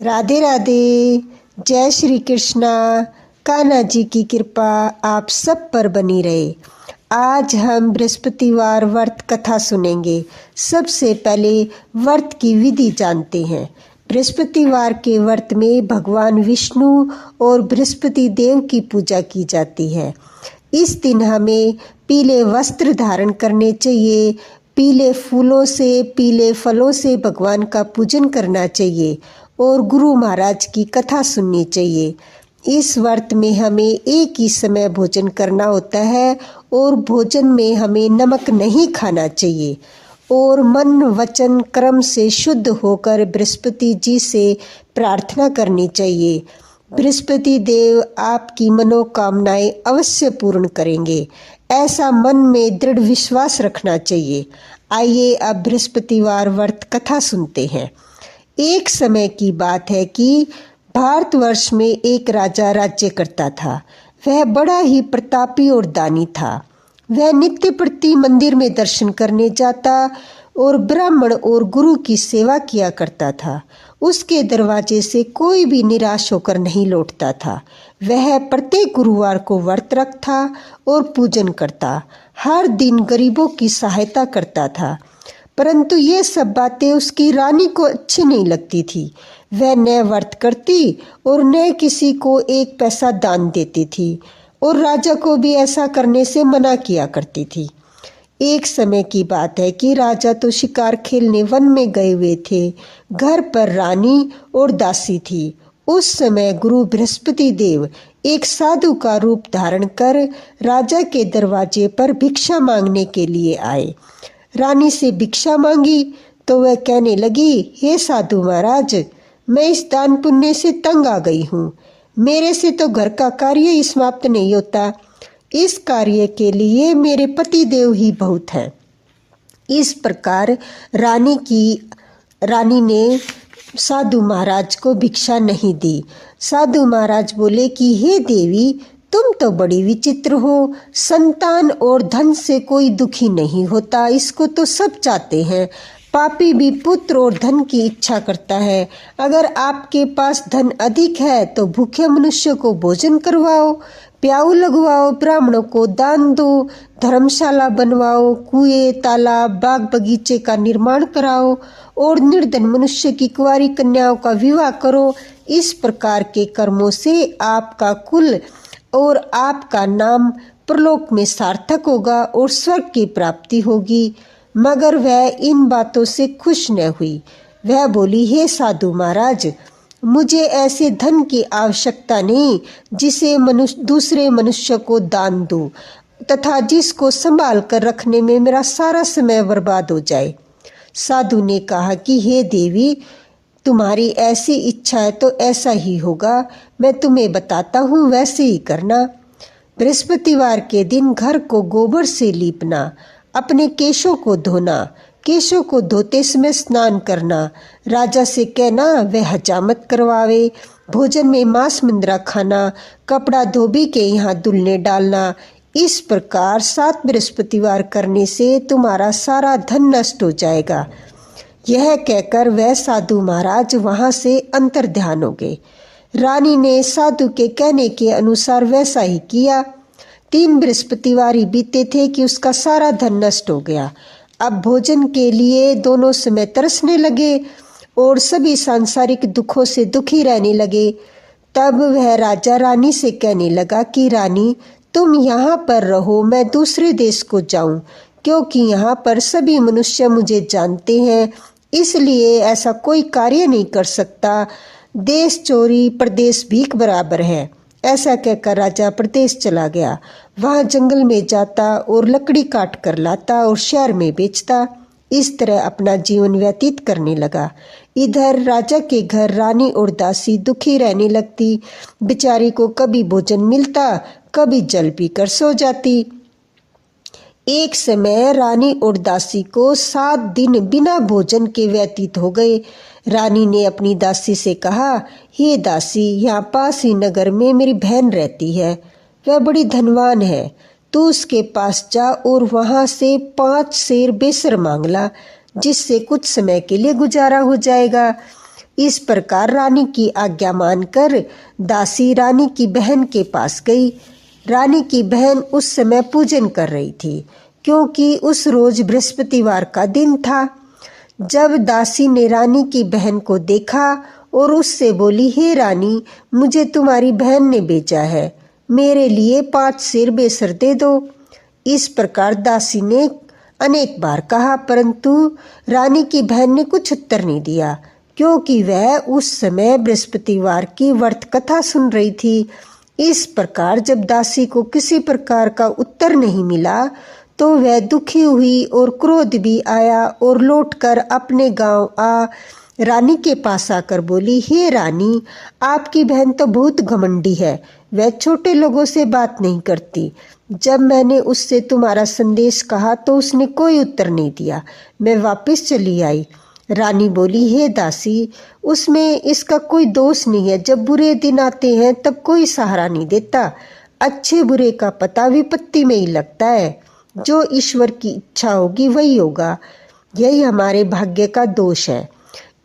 राधे राधे। जय श्री कृष्णा। कान्हा जी की कृपा आप सब पर बनी रहे। आज हम बृहस्पतिवार व्रत कथा सुनेंगे। सबसे पहले व्रत की विधि जानते हैं। बृहस्पतिवार के व्रत में भगवान विष्णु और बृहस्पति देव की पूजा की जाती है। इस दिन हमें पीले वस्त्र धारण करने चाहिए। पीले फूलों से, पीले फलों से भगवान का पूजन करना चाहिए और गुरु महाराज की कथा सुननी चाहिए। इस व्रत में हमें एक ही समय भोजन करना होता है और भोजन में हमें नमक नहीं खाना चाहिए और मन वचन कर्म से शुद्ध होकर बृहस्पति जी से प्रार्थना करनी चाहिए। बृहस्पति देव आपकी मनोकामनाएं अवश्य पूर्ण करेंगे, ऐसा मन में दृढ़ विश्वास रखना चाहिए। आइए अब बृहस्पतिवार व्रत कथा सुनते हैं। एक समय की बात है कि भारतवर्ष में एक राजा राज्य करता था। वह बड़ा ही प्रतापी और दानी था। वह नित्य प्रति मंदिर में दर्शन करने जाता और ब्राह्मण और गुरु की सेवा किया करता था। उसके दरवाजे से कोई भी निराश होकर नहीं लौटता था। वह प्रत्येक गुरुवार को व्रत रखता और पूजन करता। हर दिन गरीबों की सहायता करता था। परंतु ये सब बातें उसकी रानी को अच्छी नहीं लगती थी। वह न व्रत करती और न किसी को एक पैसा दान देती थी और राजा को भी ऐसा करने से मना किया करती थी। एक समय की बात है कि राजा तो शिकार खेलने वन में गए हुए थे। घर पर रानी और दासी थी। उस समय गुरु बृहस्पति देव एक साधु का रूप धारण कर राजा के दरवाजे पर भिक्षा मांगने के लिए आए। रानी से भिक्षा मांगी तो वह कहने लगी, हे साधु महाराज, मैं इस दान पुण्य से तंग आ गई हूँ। मेरे से तो घर का कार्य ही समाप्त नहीं होता। इस कार्य के लिए मेरे पति देव ही बहुत हैं। इस प्रकार रानी ने साधु महाराज को भिक्षा नहीं दी। साधु महाराज बोले कि हे देवी, तुम तो बड़ी विचित्र हो। संतान और धन से कोई दुखी नहीं होता, इसको तो सब चाहते हैं। पापी भी पुत्र और धन की इच्छा करता है। अगर आपके पास धन अधिक है तो भूखे मनुष्य को भोजन करवाओ, प्याऊ लगवाओ, ब्राह्मणों को दान दो, धर्मशाला बनवाओ, कुएं, तालाब, बाग बगीचे का निर्माण कराओ और निर्धन मनुष्य की कुंवारी कन्याओं का विवाह करो। इस प्रकार के कर्मों से आपका कुल और आपका नाम परलोक में सार्थक होगा और स्वर्ग की प्राप्ति होगी। मगर वह इन बातों से खुश न हुई। वह बोली, हे साधु महाराज, मुझे ऐसे धन की आवश्यकता नहीं जिसे दूसरे मनुष्य को दान दूं तथा जिसको संभाल कर रखने में मेरा सारा समय बर्बाद हो जाए। साधु ने कहा कि हे देवी, तुम्हारी ऐसी इच्छा है तो ऐसा ही होगा। मैं तुम्हें बताता हूँ, वैसे ही करना। बृहस्पतिवार के दिन घर को गोबर से लीपना, अपने केशों को धोना, केशों को धोते समय स्नान करना, राजा से कहना वह हजामत करवावे, भोजन में मांस मुंद्रा खाना, कपड़ा धोबी के यहाँ धुलने डालना। इस प्रकार 7 बृहस्पतिवार करने से तुम्हारा सारा धन नष्ट हो जाएगा। यह कहकर वह साधु महाराज वहां से अंतर ध्यान हो गए। रानी ने साधु के कहने के अनुसार वैसा ही किया। 3 बृहस्पतिवार ही बीते थे कि उसका सारा धन नष्ट हो गया। अब भोजन के लिए दोनों समय तरसने लगे और सभी सांसारिक दुखों से दुखी रहने लगे। तब वह राजा रानी से कहने लगा कि रानी, तुम यहाँ पर रहो, मैं दूसरे देश को जाऊं, क्योंकि यहाँ पर सभी मनुष्य मुझे जानते हैं, इसलिए ऐसा कोई कार्य नहीं कर सकता। देश चोरी परदेश भीख बराबर है। ऐसा कहकर राजा प्रदेश चला गया। वहां जंगल में जाता और लकड़ी काट कर लाता और शहर में बेचता। इस तरह अपना जीवन व्यतीत करने लगा। इधर राजा के घर रानी और दासी दुखी रहने लगती। बेचारी को कभी भोजन मिलता, कभी जल पीकर सो जाती। एक समय रानी और दासी को 7 दिन बिना भोजन के व्यतीत हो गए। रानी ने अपनी दासी से कहा, हे दासी, यहाँ पास ही नगर में मेरी बहन रहती है। वह बड़ी धनवान है। तू उसके पास जा और वहां से 5 सेर बेसर मांग ला, जिससे कुछ समय के लिए गुजारा हो जाएगा। इस प्रकार रानी की आज्ञा मानकर दासी रानी की बहन के पास गई। रानी की बहन उस समय पूजन कर रही थी, क्योंकि उस रोज बृहस्पतिवार का दिन था। जब दासी ने रानी की बहन को देखा और उससे बोली, हे रानी, मुझे तुम्हारी बहन ने भेजा है, मेरे लिए 5 सेर बेसर दे दो। इस प्रकार दासी ने अनेक बार कहा, परंतु रानी की बहन ने कुछ उत्तर नहीं दिया, क्योंकि वह उस समय बृहस्पतिवार की व्रत कथा सुन रही थी। इस प्रकार जब दासी को किसी प्रकार का उत्तर नहीं मिला तो वह दुखी हुई और क्रोध भी आया और लौटकर अपने गांव आ रानी के पास आकर बोली, हे रानी, आपकी बहन तो बहुत घमंडी है, वह छोटे लोगों से बात नहीं करती। जब मैंने उससे तुम्हारा संदेश कहा तो उसने कोई उत्तर नहीं दिया, मैं वापस चली आई। रानी बोली, हे दासी, उसमें इसका कोई दोष नहीं है। जब बुरे दिन आते हैं तब कोई सहारा नहीं देता। अच्छे बुरे का पता विपत्ति में ही लगता है। जो ईश्वर की इच्छा होगी वही होगा, यही हमारे भाग्य का दोष है।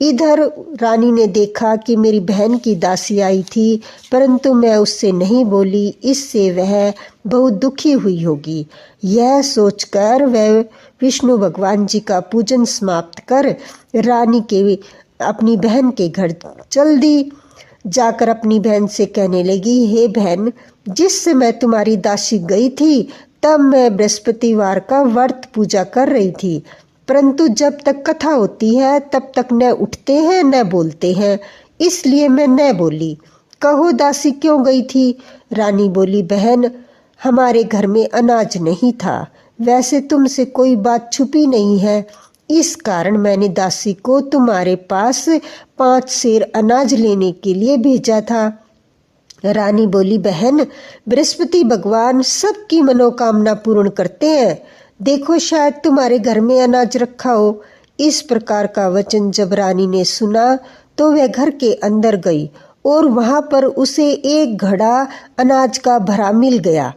इधर रानी ने देखा कि मेरी बहन की दासी आई थी, परंतु मैं उससे नहीं बोली, इससे वह बहुत दुखी हुई होगी। यह सोचकर वह विष्णु भगवान जी का पूजन समाप्त कर रानी के अपनी बहन के घर चल दी। जाकर अपनी बहन से कहने लगी, हे बहन, जिस समय तुम्हारी दासी गई थी तब मैं बृहस्पतिवार का व्रत पूजा कर रही थी, परंतु जब तक कथा होती है तब तक न उठते हैं न बोलते हैं, इसलिए मैं न बोली। कहो दासी क्यों गई थी? रानी बोली, बहन, हमारे घर में अनाज नहीं था। वैसे तुमसे कोई बात छुपी नहीं है, इस कारण मैंने दासी को तुम्हारे पास 5 सेर अनाज लेने के लिए भेजा था। रानी बोली, बहन, बृहस्पति भगवान सबकी मनोकामना पूर्ण करते हैं। देखो, शायद तुम्हारे घर में अनाज रखा हो। इस प्रकार का वचन जब रानी ने सुना तो वह घर के अंदर गई और वहां पर उसे एक घड़ा अनाज का भरा मिल गया।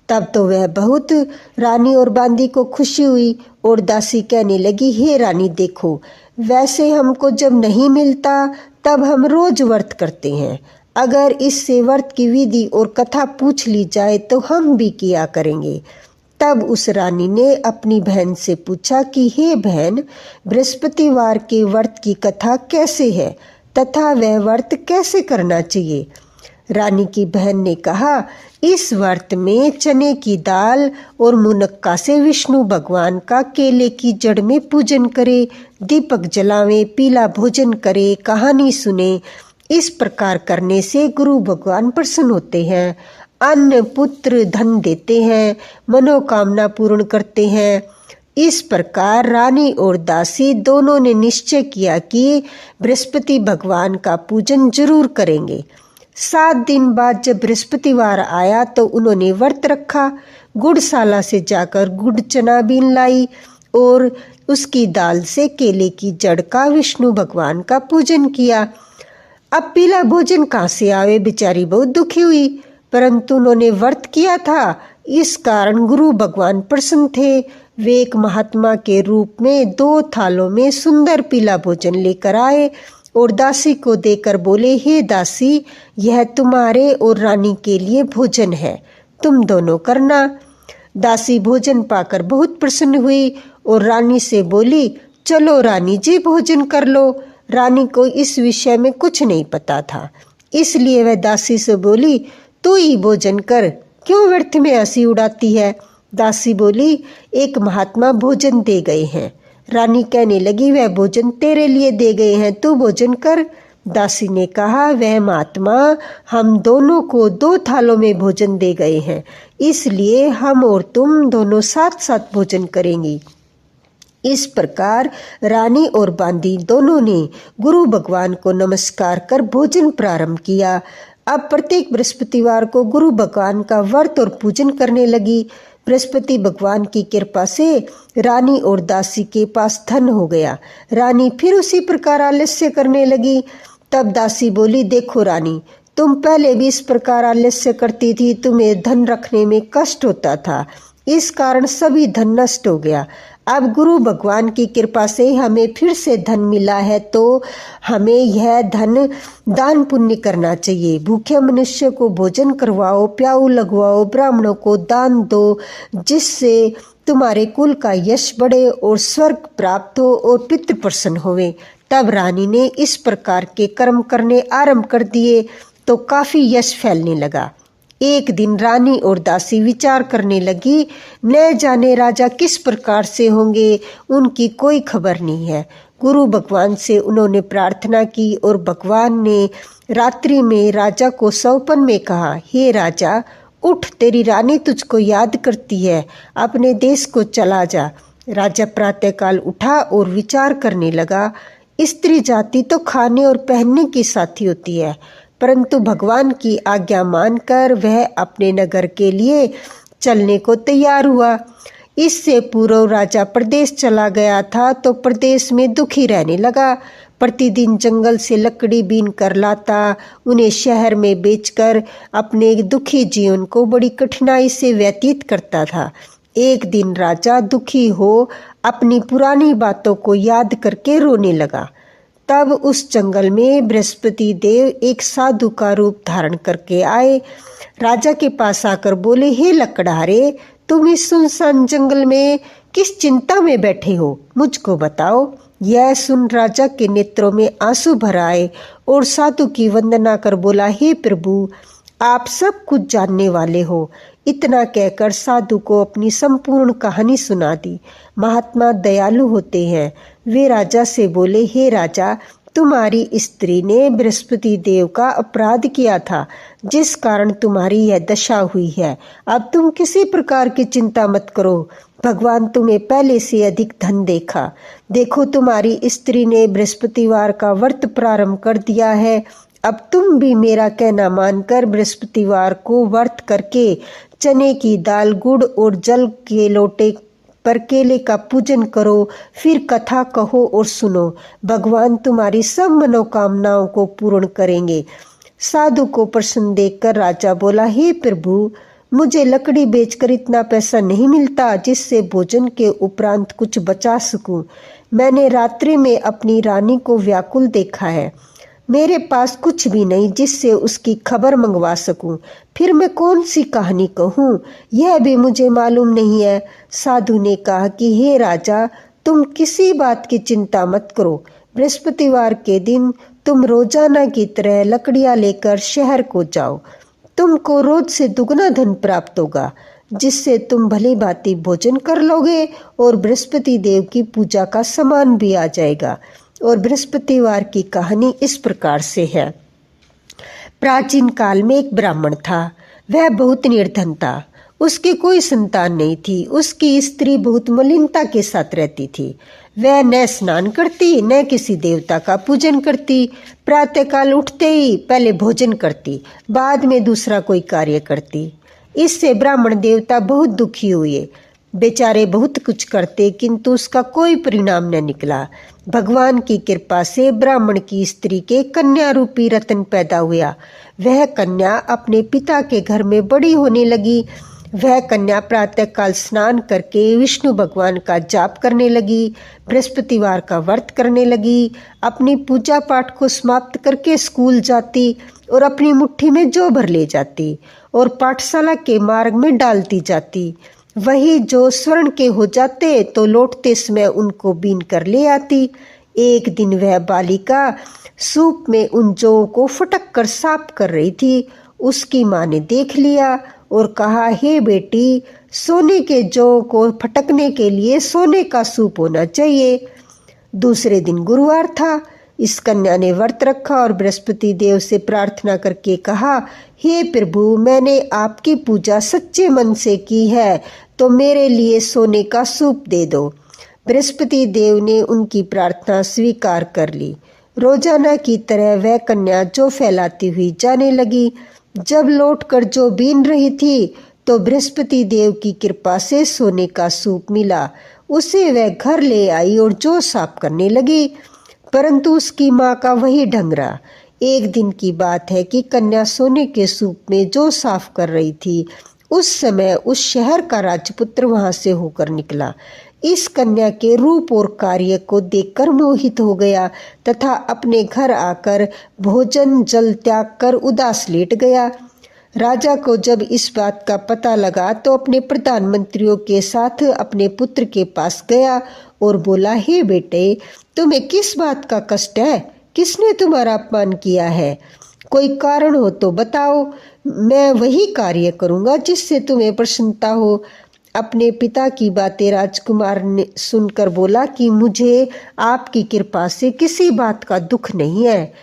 तब तो वह बहुत रानी और बांदी को खुशी हुई और दासी कहने लगी, हे रानी, देखो, वैसे हमको जब नहीं मिलता तब हम रोज व्रत करते हैं। अगर इससे व्रत की विधि और कथा पूछ ली जाए तो हम भी किया करेंगे। तब उस रानी ने अपनी बहन से पूछा कि हे बहन, बृहस्पतिवार के व्रत की कथा कैसे है तथा वह व्रत कैसे करना चाहिए? रानी की बहन ने कहा, इस व्रत में चने की दाल और मुनक्का से विष्णु भगवान का केले की जड़ में पूजन करे, दीपक जलावे, पीला भोजन करे, कहानी सुने। इस प्रकार करने से गुरु भगवान प्रसन्न होते हैं, अन्न पुत्र धन देते हैं, मनोकामना पूर्ण करते हैं। इस प्रकार रानी और दासी दोनों ने निश्चय किया कि बृहस्पति भगवान का पूजन जरूर करेंगे। 7 दिन बाद जब बृहस्पतिवार आया तो उन्होंने व्रत रखा। गुड़शाला से जाकर गुड़ चना बीन लाई और उसकी दाल से केले की जड़ का विष्णु भगवान का पूजन किया। अब पीला भोजन कहाँ से आवे? बेचारी बहुत दुखी हुई, परंतु उन्होंने व्रत किया था, इस कारण गुरु भगवान प्रसन्न थे। वे एक महात्मा के रूप में 2 थालों में सुंदर पीला भोजन लेकर आए और दासी को देकर बोले, हे दासी, यह तुम्हारे और रानी के लिए भोजन है, तुम दोनों करना। दासी भोजन पाकर बहुत प्रसन्न हुई और रानी से बोली, चलो रानी जी, भोजन कर लो। रानी को इस विषय में कुछ नहीं पता था, इसलिए वह दासी से बोली, तू ही भोजन कर, क्यों व्यर्थ में हंसी उड़ाती है? दासी बोली, एक महात्मा भोजन दे गए हैं। रानी कहने लगी, वह भोजन तेरे लिए दे गए हैं, तू भोजन कर। दासी ने कहा, वह महात्मा हम दोनों को 2 थालों में भोजन दे गए हैं, इसलिए हम और तुम दोनों साथ साथ भोजन करेंगी। इस प्रकार रानी और बांदी दोनों ने गुरु भगवान को नमस्कार कर भोजन प्रारंभ किया। अब प्रत्येक बृहस्पतिवार को गुरु भगवान का व्रत और पूजन करने लगी। बृहस्पति भगवान की कृपा से रानी और दासी के पास धन हो गया। रानी फिर उसी प्रकार आलस्य करने लगी। तब दासी बोली, देखो रानी, तुम पहले भी इस प्रकार आलस्य करती थी, तुम्हें धन रखने में कष्ट होता था, इस कारण सभी धन नष्ट हो गया। अब गुरु भगवान की कृपा से हमें फिर से धन मिला है तो हमें यह धन दान पुण्य करना चाहिए। भूखे मनुष्य को भोजन करवाओ, प्याऊ लगवाओ, ब्राह्मणों को दान दो, जिससे तुम्हारे कुल का यश बढ़े और स्वर्ग प्राप्त हो और पितृ प्रसन्न होवे। तब रानी ने इस प्रकार के कर्म करने आरंभ कर दिए तो काफी यश फैलने लगा। एक दिन रानी और दासी विचार करने लगी, न जाने राजा किस प्रकार से होंगे, उनकी कोई खबर नहीं है। गुरु भगवान से उन्होंने प्रार्थना की और भगवान ने रात्रि में राजा को स्वप्न में कहा, हे राजा उठ, तेरी रानी तुझको याद करती है, अपने देश को चला जा। राजा प्रातःकाल उठा और विचार करने लगा, स्त्री जाति तो खाने और पहनने की साथी होती है, परंतु भगवान की आज्ञा मानकर वह अपने नगर के लिए चलने को तैयार हुआ। इससे पूर्व राजा प्रदेश चला गया था तो प्रदेश में दुखी रहने लगा। प्रतिदिन जंगल से लकड़ी बीन कर लाता, उन्हें शहर में बेचकर अपने दुखी जीवन को बड़ी कठिनाई से व्यतीत करता था। एक दिन राजा दुखी हो अपनी पुरानी बातों को याद करके रोने लगा। तब उस जंगल में बृहस्पति देव एक साधु का रूप धारण करके आए। राजा के पास आकर बोले, हे लकड़हारे, तुम इस सुनसान जंगल में किस चिंता में बैठे हो, मुझको बताओ। यह सुन राजा के नेत्रों में आंसू भर आए और साधु की वंदना कर बोला, हे प्रभु, आप सब कुछ जानने वाले हो। इतना कहकर साधु को अपनी संपूर्ण कहानी सुना दी। महात्मा दयालु होते हैं। वे राजा से बोले, हे राजा, तुम्हारी स्त्री ने बृहस्पति देव का अपराध किया था, जिस कारण तुम्हारी यह दशा हुई है। अब तुम किसी प्रकार की चिंता मत करो, भगवान तुम्हें पहले से अधिक धन देगा। देखो, तुम्हारी स्त्री ने बृहस्पतिवार का व्रत प्रारंभ कर दिया है। अब तुम भी मेरा कहना मानकर बृहस्पतिवार को व्रत करके चने की दाल, गुड़ और जल के लोटे पर केले का पूजन करो, फिर कथा कहो और सुनो। भगवान तुम्हारी सब मनोकामनाओं को पूर्ण करेंगे। साधु को प्रसन्न देखकर राजा बोला, हे प्रभु, मुझे लकड़ी बेचकर इतना पैसा नहीं मिलता जिससे भोजन के उपरांत कुछ बचा सकूं। मैंने रात्रि में अपनी रानी को व्याकुल देखा है। मेरे पास कुछ भी नहीं जिससे उसकी खबर मंगवा सकूं। फिर मैं कौन सी कहानी कहूं, यह भी मुझे मालूम नहीं है। साधु ने कहा कि हे राजा, तुम किसी बात की चिंता मत करो। बृहस्पतिवार के दिन तुम रोजाना की तरह लकड़ियां लेकर शहर को जाओ। तुमको रोज से दुगना धन प्राप्त होगा, जिससे तुम भली भांति भोजन कर लोगे और बृहस्पति देव की पूजा का सामान भी आ जाएगा। और बृहस्पतिवार की कहानी इस प्रकार से है। प्राचीन काल में एक ब्राह्मण था। वह बहुत निर्धन था। उसकी कोई संतान नहीं थी। उसकी स्त्री बहुत मलिनता के साथ रहती थी। वह न स्नान करती, न किसी देवता का पूजन करती। प्रातःकाल उठते ही पहले भोजन करती, बाद में दूसरा कोई कार्य करती। इससे ब्राह्मण देवता बहुत दुखी हुए। बेचारे बहुत कुछ करते, किंतु उसका कोई परिणाम न निकला। भगवान की कृपा से ब्राह्मण की स्त्री के कन्या रूपी रत्न पैदा हुआ। वह कन्या अपने पिता के घर में बड़ी होने लगी। वह कन्या प्रातःकाल स्नान करके विष्णु भगवान का जाप करने लगी, बृहस्पतिवार का व्रत करने लगी, अपनी पूजा पाठ को समाप्त करके स्कूल जाती और अपनी मुट्ठी में जौ भर ले जाती और पाठशाला के मार्ग में डालती जाती। वही जो स्वर्ण के हो जाते तो लौटते समय उनको बीन कर ले आती। एक दिन वह बालिका सूप में उन जौ को फटक कर साफ कर रही थी। उसकी माँ ने देख लिया और कहा, हे बेटी, सोने के जौ को फटकने के लिए सोने का सूप होना चाहिए। दूसरे दिन गुरुवार था। इस कन्या ने व्रत रखा और बृहस्पति देव से प्रार्थना करके कहा, हे प्रभु, मैंने आपकी पूजा सच्चे मन से की है, तो मेरे लिए सोने का सूप दे दो। बृहस्पति देव ने उनकी प्रार्थना स्वीकार कर ली। रोजाना की तरह वह कन्या जौ फैलाती हुई जाने लगी। जब लौटकर जौ बीन रही थी तो बृहस्पति देव की कृपा से सोने का सूप मिला। उसे वह घर ले आई और जौ साफ करने लगी, परंतु उसकी माँ का वही ढंग रहा। एक दिन की बात है कि कन्या सोने के सूप में जौ साफ कर रही थी। उस समय उस शहर का राजपुत्र वहां से होकर निकला। इस कन्या के रूप और कार्य को देखकर मोहित हो गया तथा अपने घर आकर भोजन जल त्याग कर उदास लेट गया। राजा को जब इस बात का पता लगा तो अपने प्रधानमंत्रियों के साथ अपने पुत्र के पास गया और बोला, हे बेटे, तुम्हें किस बात का कष्ट है? किसने तुम्हारा अपमान किया है? कोई कारण हो तो बताओ, मैं वही कार्य करूंगा जिससे तुम्हें प्रसन्नता हो। अपने पिता की बातें राजकुमार ने सुनकर बोला कि मुझे आपकी कृपा से किसी बात का दुख नहीं है।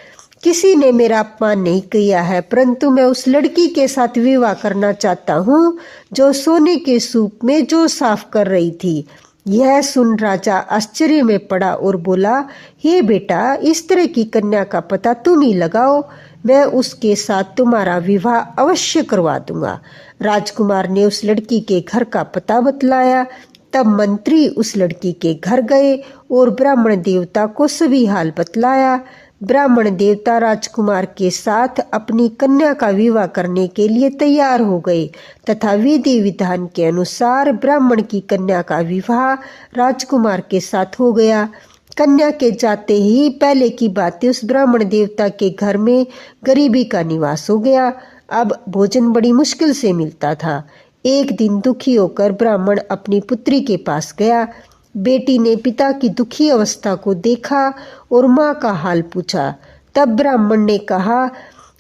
किसी ने मेरा अपमान नहीं किया है, परंतु मैं उस लड़की के साथ विवाह करना चाहता हूँ जो सोने के सूप में जो साफ कर रही थी। यह सुन राजा आश्चर्य में पड़ा और बोला, हे बेटा, इस तरह की कन्या का पता तुम ही लगाओ, मैं उसके साथ तुम्हारा विवाह अवश्य करवा दूंगा। राजकुमार ने उस लड़की के घर का पता बतलाया। तब मंत्री उस लड़की के घर गए और ब्राह्मण देवता को सभी हाल बतलाया। ब्राह्मण देवता राजकुमार के साथ अपनी कन्या का विवाह करने के लिए तैयार हो गए तथा विधि विधान के अनुसार ब्राह्मण की कन्या का विवाह राजकुमार के साथ हो गया। कन्या के जाते ही पहले की बातें उस ब्राह्मण देवता के घर में गरीबी का निवास हो गया। अब भोजन बड़ी मुश्किल से मिलता था। एक दिन दुखी होकर ब्राह्मण अपनी पुत्री के पास गया। बेटी ने पिता की दुखी अवस्था को देखा और माँ का हाल पूछा। तब ब्राह्मण ने कहा,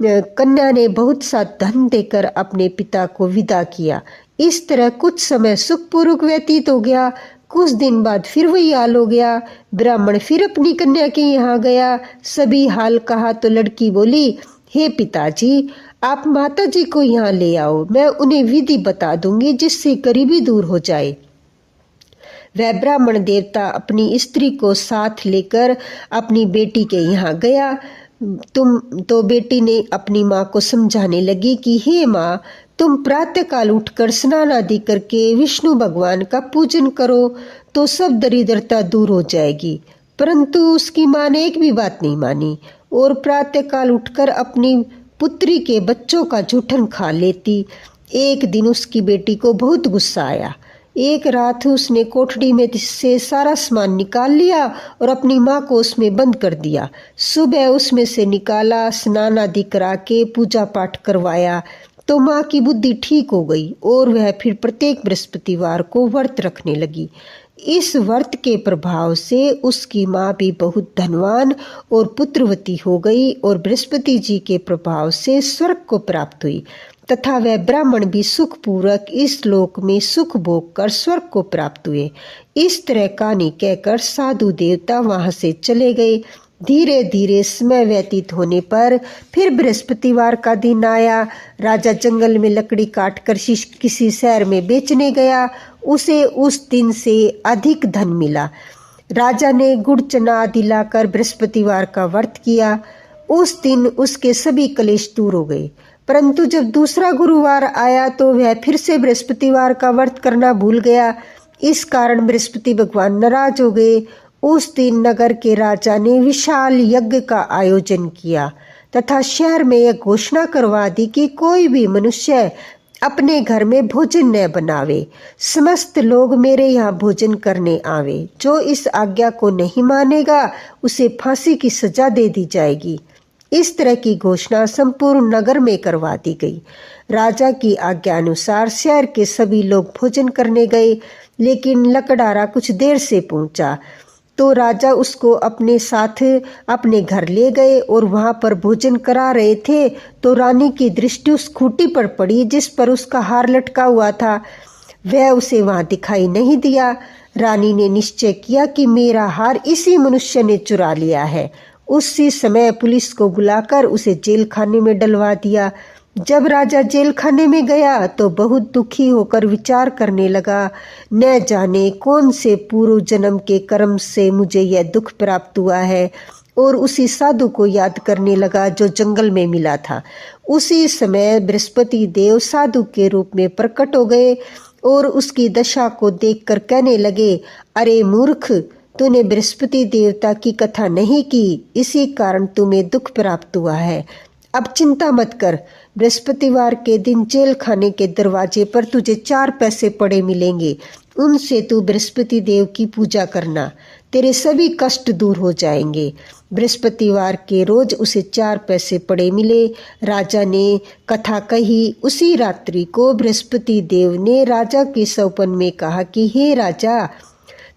कन्या ने बहुत सा धन देकर अपने पिता को विदा किया। इस तरह कुछ समय सुखपूर्वक व्यतीत हो गया। कुछ दिन बाद फिर वही हाल हो गया। ब्राह्मण फिर अपनी कन्या के यहाँ गया, सभी हाल कहा तो लड़की बोली, हे पिताजी, आप माताजी को यहाँ ले आओ, मैं उन्हें विधि बता दूंगी जिससे गरीबी दूर हो जाए। वह ब्राह्मण देवता अपनी स्त्री को साथ लेकर अपनी बेटी के यहाँ गया। तो बेटी ने अपनी माँ को समझाने लगी कि हे माँ, तुम प्रातःकाल उठकर स्नान आदि करके विष्णु भगवान का पूजन करो तो सब दरिद्रता दूर हो जाएगी। परंतु उसकी माँ ने एक भी बात नहीं मानी और प्रातःकाल उठकर अपनी पुत्री के बच्चों का जूठन खा लेती। एक दिन उसकी बेटी को बहुत गुस्सा आया। एक रात उसने कोठड़ी में से सारा सामान निकाल लिया और अपनी माँ को उसमें बंद कर दिया। सुबह उसमें से निकाला, स्नान आदि करा के पूजा पाठ करवाया तो माँ की बुद्धि ठीक हो गई और वह फिर प्रत्येक बृहस्पतिवार को व्रत रखने लगी। इस व्रत के प्रभाव से उसकी माँ भी बहुत धनवान और पुत्रवती हो गई और बृहस्पति जी के प्रभाव से स्वर्ग को प्राप्त हुई तथा वह ब्राह्मण भी सुखपूर्वक इस लोक में सुख भोग कर स्वर्ग को प्राप्त हुए। इस तरह कहानी कहकर साधु देवता वहां से चले गए। धीरे धीरे समय व्यतीत होने पर फिर बृहस्पतिवार का दिन आया। राजा जंगल में लकड़ी काट कर किसी शहर में बेचने गया। उसे उस दिन से अधिक धन मिला। राजा ने गुड़ चना आदि लाकर बृहस्पतिवार का व्रत किया। उस दिन उसके सभी कलेश दूर हो गए। परंतु जब दूसरा गुरुवार आया तो वह फिर से बृहस्पतिवार का व्रत करना भूल गया। इस कारण बृहस्पति भगवान नाराज हो गए। उस दिन नगर के राजा ने विशाल यज्ञ का आयोजन किया तथा शहर में यह घोषणा करवा दी कि कोई भी मनुष्य अपने घर में भोजन न बनावे, समस्त लोग मेरे यहाँ भोजन करने आवे। जो इस आज्ञा को नहीं मानेगा उसे फांसी की सजा दे दी जाएगी। इस तरह की घोषणा संपूर्ण नगर में करवा दी गई। राजा की आज्ञा अनुसार शहर के सभी लोग भोजन करने गए, लेकिन लकड़हारा कुछ देर से पहुंचा तो राजा उसको अपने साथ अपने घर ले गए और वहां पर भोजन करा रहे थे तो रानी की दृष्टि उस खूंटी पर पड़ी जिस पर उसका हार लटका हुआ था। वह उसे वहां दिखाई नहीं दिया। रानी ने निश्चय किया कि मेरा हार इसी मनुष्य ने चुरा लिया है। उसी समय पुलिस को बुलाकर उसे जेल खाने में डलवा दिया। जब राजा जेल खाने में गया तो बहुत दुखी होकर विचार करने लगा, न जाने कौन से पूर्व जन्म के कर्म से मुझे यह दुख प्राप्त हुआ है, और उसी साधु को याद करने लगा जो जंगल में मिला था। उसी समय बृहस्पति देव साधु के रूप में प्रकट हो गए और उसकी दशा को देखकर कहने लगे, अरे मूर्ख, तूने बृहस्पति देवता की कथा नहीं की, इसी कारण तुम्हें दुख प्राप्त हुआ है। अब चिंता मत कर, बृहस्पतिवार के दिन जेल खाने के दरवाजे पर तुझे 4 पैसे पड़े मिलेंगे। उनसे तू बृहस्पति देव की पूजा करना, तेरे सभी कष्ट दूर हो जाएंगे। बृहस्पतिवार के रोज उसे 4 पैसे पड़े मिले। राजा ने कथा कही। उसी रात्रि को बृहस्पति देव ने राजा के सपन में कहा कि हे राजा,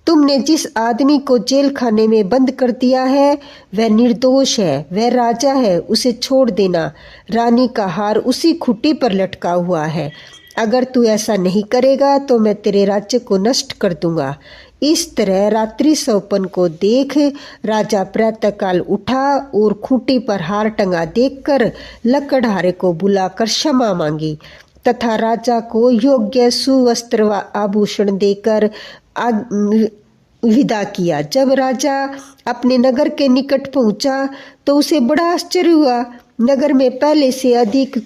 तुमने जिस आदमी को जेल खाने में बंद कर दिया है वह निर्दोष है, वह राजा है, उसे छोड़ देना। रानी का हार उसी खूंटी पर लटका हुआ है। अगर तू ऐसा नहीं करेगा तो मैं तेरे राज्य को नष्ट कर दूंगा। इस तरह रात्रि सपन को देख राजा प्रातःकाल उठा और खूंटी पर हार टंगा देखकर लकड़हारे को बुलाकर क्षमा मांगी तथा राजा को योग्य सुवस्त्र व आभूषण देकर विदा किया। जब राजा अपने नगर के निकट पहुंचा तो उसे बड़ा आश्चर्य हुआ। नगर में पहले से अधिक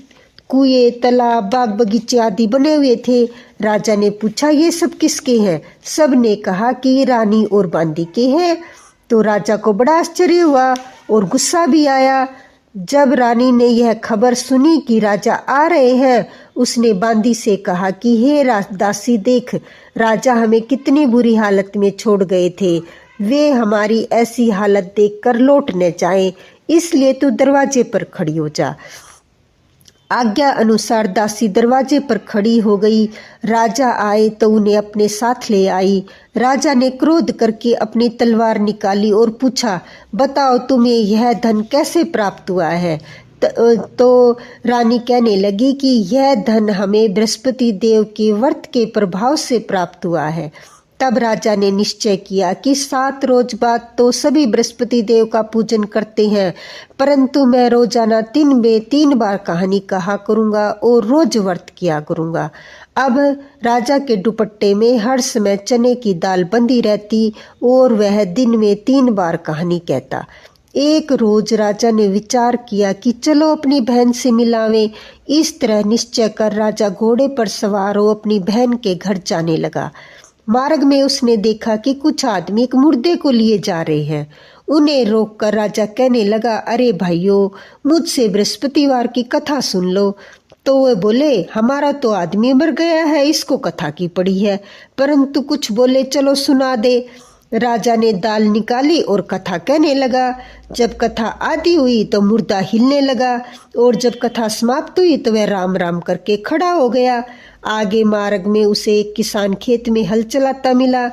कुएं, तालाब, बाग बगीचे आदि बने हुए थे। राजा ने पूछा, ये सब किसके हैं? सब ने कहा कि रानी और बांदी के हैं। तो राजा को बड़ा आश्चर्य हुआ और गुस्सा भी आया। जब रानी ने यह खबर सुनी कि राजा आ रहे हैं, उसने बांदी से कहा कि हे दासी, देख राजा हमें कितनी बुरी हालत में छोड़ गए थे। वे हमारी ऐसी हालत देखकर लौट न जाएं, इसलिए तू दरवाजे पर खड़ी हो जा। आज्ञा अनुसार दासी दरवाजे पर खड़ी हो गई। राजा आए तो उन्हें अपने साथ ले आई। राजा ने क्रोध करके अपनी तलवार निकाली और पूछा, बताओ तुम्हें यह धन कैसे प्राप्त हुआ है? तो रानी कहने लगी कि यह धन हमें बृहस्पति देव के व्रत के प्रभाव से प्राप्त हुआ है। तब राजा ने निश्चय किया कि 7 रोज बाद तो सभी बृहस्पति देव का पूजन करते हैं, परंतु मैं रोजाना 3 बार कहानी कहा करूंगा और रोज व्रत किया करूंगा। अब राजा के दुपट्टे में हर समय चने की दाल बंधी रहती और वह दिन में 3 बार कहानी कहता। एक रोज राजा ने विचार किया कि चलो अपनी बहन से मिलावें। इस तरह निश्चय कर राजा घोड़े पर सवार हो अपनी बहन के घर जाने लगा। मार्ग में उसने देखा कि कुछ आदमी एक मुर्दे को लिए जा रहे हैं। उन्हें रोककर राजा कहने लगा, अरे भाइयों, मुझसे बृहस्पतिवार की कथा सुन लो। तो वे बोले, हमारा तो आदमी मर गया है, इसको कथा की पड़ी है। परंतु कुछ बोले, चलो सुना दे। राजा ने दाल निकाली और कथा कहने लगा। जब कथा आधी हुई तो मुर्दा हिलने लगा और जब कथा समाप्त हुई तो वह राम राम करके खड़ा हो गया। आगे मार्ग में उसे एक किसान खेत में हल चलाता मिला।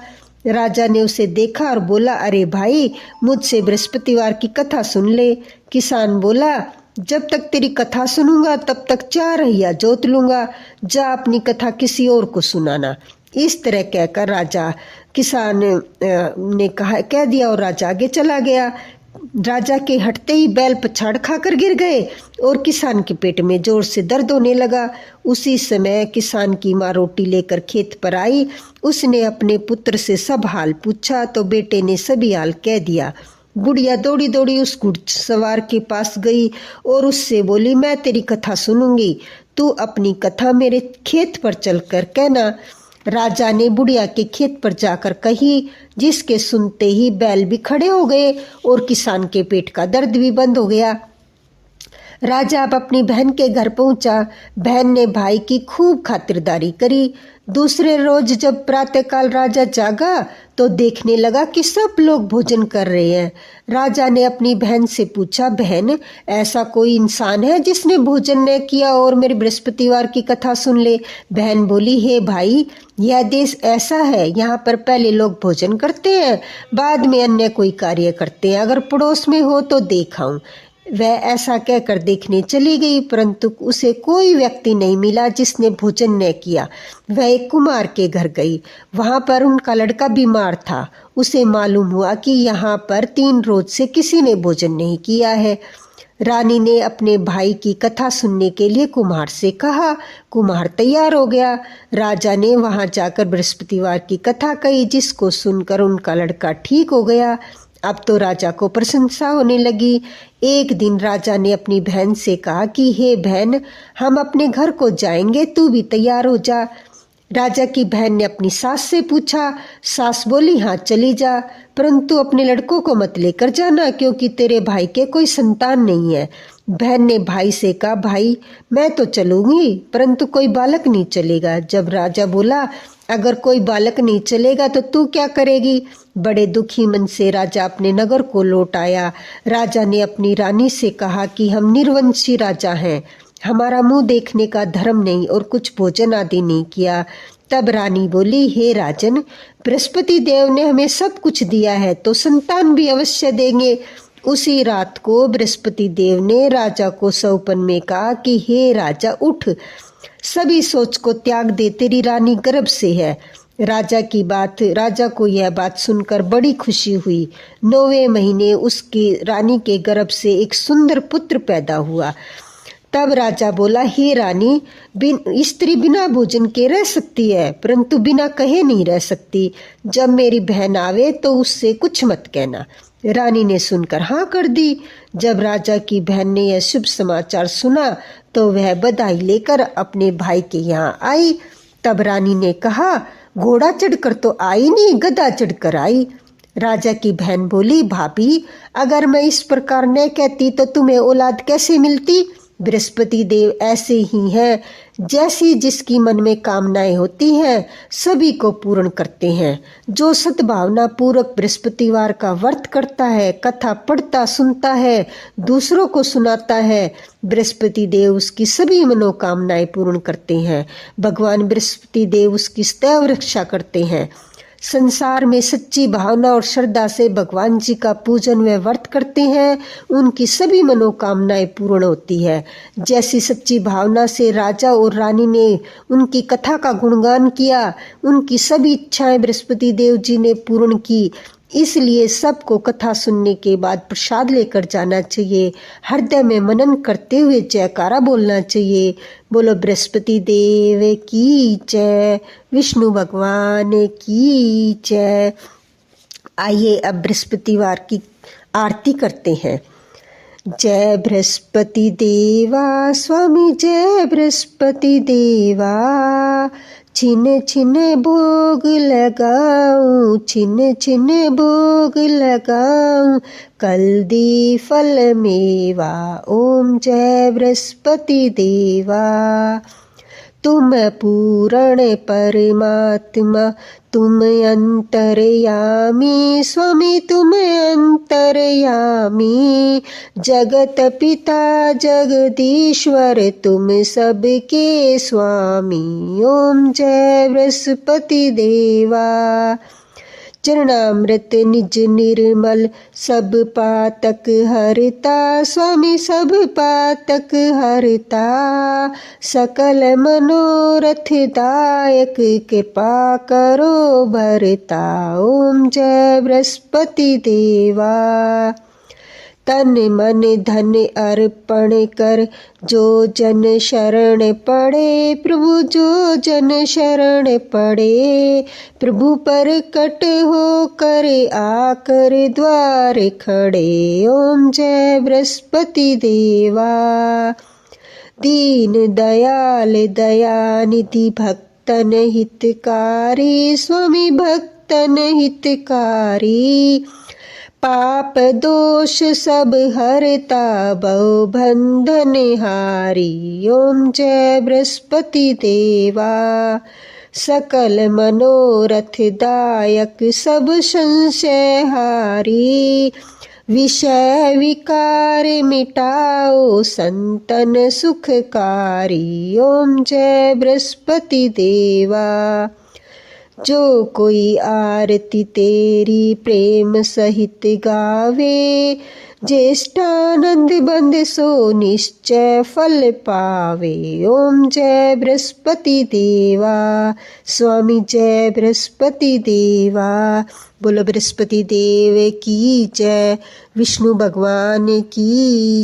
राजा ने उसे देखा और बोला, अरे भाई, मुझसे बृहस्पतिवार की कथा सुन ले। किसान बोला, जब तक तेरी कथा सुनूंगा तब तक 4 रहिया जोत लूंगा, जा अपनी कथा किसी और को सुनाना। इस तरह कहकर राजा किसान ने कह दिया और राजा आगे चला गया। राजा के हटते ही बैल पछाड़ खाकर गिर गए और किसान के पेट में जोर से दर्द होने लगा। उसी समय किसान की माँ रोटी लेकर खेत पर आई। उसने अपने पुत्र से सब हाल पूछा तो बेटे ने सभी हाल कह दिया। बुढ़िया दौड़ी दौड़ी उस घुड़सवार के पास गई और उससे बोली, मैं तेरी कथा सुनूंगी, तू अपनी कथा मेरे खेत पर चलकर कहना। राजा ने बुढ़िया के खेत पर जाकर कही, जिसके सुनते ही बैल भी खड़े हो गए और किसान के पेट का दर्द भी बंद हो गया। राजा अब अपनी बहन के घर पहुंचा। बहन ने भाई की खूब खातिरदारी करी। दूसरे रोज जब प्रातःकाल राजा जागा तो देखने लगा कि सब लोग भोजन कर रहे हैं। राजा ने अपनी बहन से पूछा, बहन, ऐसा कोई इंसान है जिसने भोजन न किया और मेरे बृहस्पतिवार की कथा सुन ले? बहन बोली, हे भाई, यह देश ऐसा है, यहाँ पर पहले लोग भोजन करते हैं, बाद में अन्य कोई कार्य करते हैं। अगर पड़ोस में हो तो देखाऊं। वह ऐसा कहकर देखने चली गई, परंतु उसे कोई व्यक्ति नहीं मिला जिसने भोजन न किया। वह एक कुम्हार के घर गई। वहां पर उनका लड़का बीमार था। उसे मालूम हुआ कि यहाँ पर 3 रोज से किसी ने भोजन नहीं किया है। रानी ने अपने भाई की कथा सुनने के लिए कुम्हार से कहा। कुम्हार तैयार हो गया। राजा ने वहां जाकर बृहस्पतिवार की कथा कही, जिसको सुनकर उनका लड़का ठीक हो गया। अब तो राजा को प्रशंसा होने लगी। एक दिन राजा ने अपनी बहन से कहा कि हे बहन, हम अपने घर को जाएंगे, तू भी तैयार हो जा। राजा की बहन ने अपनी सास से पूछा। सास बोली, हाँ चली जा, परंतु अपने लड़कों को मत लेकर जाना, क्योंकि तेरे भाई के कोई संतान नहीं है। बहन ने भाई से कहा, भाई मैं तो चलूंगी, परंतु कोई बालक नहीं चलेगा। जब राजा बोला अगर कोई बालक नहीं चलेगा तो तू क्या करेगी? बड़े दुखी मन से राजा अपने नगर को लौट आया। राजा ने अपनी रानी से कहा कि हम निर्वंशी राजा हैं, हमारा मुंह देखने का धर्म नहीं और कुछ भोजन आदि नहीं किया। तब रानी बोली, हे राजन, बृहस्पति देव ने हमें सब कुछ दिया है तो संतान भी अवश्य देंगे। उसी रात को बृहस्पति देव ने राजा को सौपन में कहा कि हे राजा, उठ, सभी सोच को त्याग दे, तेरी रानी गर्भ से है। राजा को यह बात सुनकर बड़ी खुशी हुई। 9वें महीने उसकी रानी के गर्भ से एक सुंदर पुत्र पैदा हुआ। तब राजा बोला, हे रानी, स्त्री बिना भोजन के रह सकती है परंतु बिना कहे नहीं रह सकती। जब मेरी बहन आवे तो उससे कुछ मत कहना। रानी ने सुनकर हाँ कर दी। जब राजा की बहन ने यह शुभ समाचार सुना तो वह बधाई लेकर अपने भाई के यहाँ आई। तब रानी ने कहा, घोड़ा चढ़कर तो आई नहीं, गधा चढ़कर आई। राजा की बहन बोली, भाभी, अगर मैं इस प्रकार न कहती तो तुम्हें औलाद कैसे मिलती? बृहस्पति देव ऐसे ही हैं, जैसी जिसकी मन में कामनाएं होती हैं सभी को पूर्ण करते हैं। जो सद्भावना पूर्वक बृहस्पतिवार का व्रत करता है, कथा पढ़ता सुनता है, दूसरों को सुनाता है, बृहस्पति देव उसकी सभी मनोकामनाएं पूर्ण करते हैं। भगवान बृहस्पति देव उसकी सदैव रक्षा करते हैं। संसार में सच्ची भावना और श्रद्धा से भगवान जी का पूजन व व्रत करते हैं, उनकी सभी मनोकामनाएं पूर्ण होती है। जैसी सच्ची भावना से राजा और रानी ने उनकी कथा का गुणगान किया, उनकी सभी इच्छाएं बृहस्पति देव जी ने पूर्ण की। इसलिए सबको कथा सुनने के बाद प्रसाद लेकर जाना चाहिए। हृदय में मनन करते हुए जयकारा बोलना चाहिए। बोलो बृहस्पति देव की जय, विष्णु भगवान की जय। आइए अब बृहस्पतिवार की आरती करते हैं। जय बृहस्पति देवा स्वामी, जय बृहस्पति देवा, छिन छिन भोग लगाऊं, छिन छिन भोग लगाऊं, कल दी फल मेवा, ओम जय बृहस्पति देवा। तुम पूर्ण परमात्मा, तुम अंतर्यामी, स्वामी तुम अंतर्यामी, जगत पिता जगदीश्वर तुम सबके स्वामी, ओम जय बृहस्पति देवा। चरणामृत निज निर्मल, सब पातक हरता, स्वामी सब पातक हरता, सकल मनोरथ दायक, कृपा करो भरता, ओम जय बृहस्पति देवा। तन मन धन अर्पण कर, जो जन शरण पड़े, प्रभु जो जन शरण पड़े, प्रभु पर कट हो कर आकर द्वार खड़े, ओम जय बृहस्पति देवा। दीन दयाल दयानिधि, भक्तन हितकारी, स्वामी भक्तन हितकारी, पाप दोष सब हरता, भव बंधन हारी, ओम जय बृहस्पति देवा। सकल मनोरथ दायक, सब संशय हारी, विषय विकार मिटाओ, संतन सुखकारी, ओम जय बृहस्पति देवा। जो कोई आरती तेरी प्रेम सहित गावे, ज्येष्ठानंद बंद सो निश्चय फल पावे, ओम जय बृहस्पति देवा। स्वामी जय बृहस्पति देवा। बोलो बृहस्पति देव की जय, विष्णु भगवान की